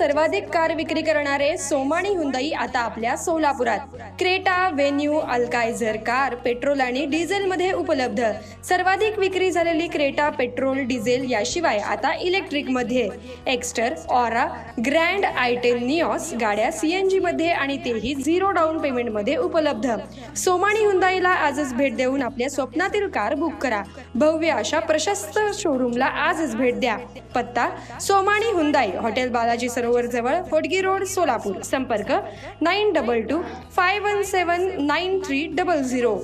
सर्वाधिक कार विक्री करणारे सोमानी हुंदाई आता आपल्या सोलापुरात। क्रेटा, वेन्यू, अल्काइजर कार पेट्रोल आणि डिझेल मध्ये उपलब्ध। सर्वाधिक विक्री झालेली क्रेटा पेट्रोल डिझेल याशिवाय आता इलेक्ट्रिक मध्ये एक्स्टर, ऑरा, ग्रँड आयटेन, निऑस गाड्या सीएनजी मध्ये आणि तेही 0 डाऊन पेमेंट मध्ये उपलब्ध। सोमानी हुंदाईला आजच भेट देऊन आपल्या स्वप्नातील कार बुक करा। भव्य अशा प्रशस्त शोरूमला आजच भेट द्या। पत्ता सोमानी हुंदाई, हॉटेल बालाजी सरोवर जवळ, होडगी रोड, सोलापूर। संपर्क 9225179300।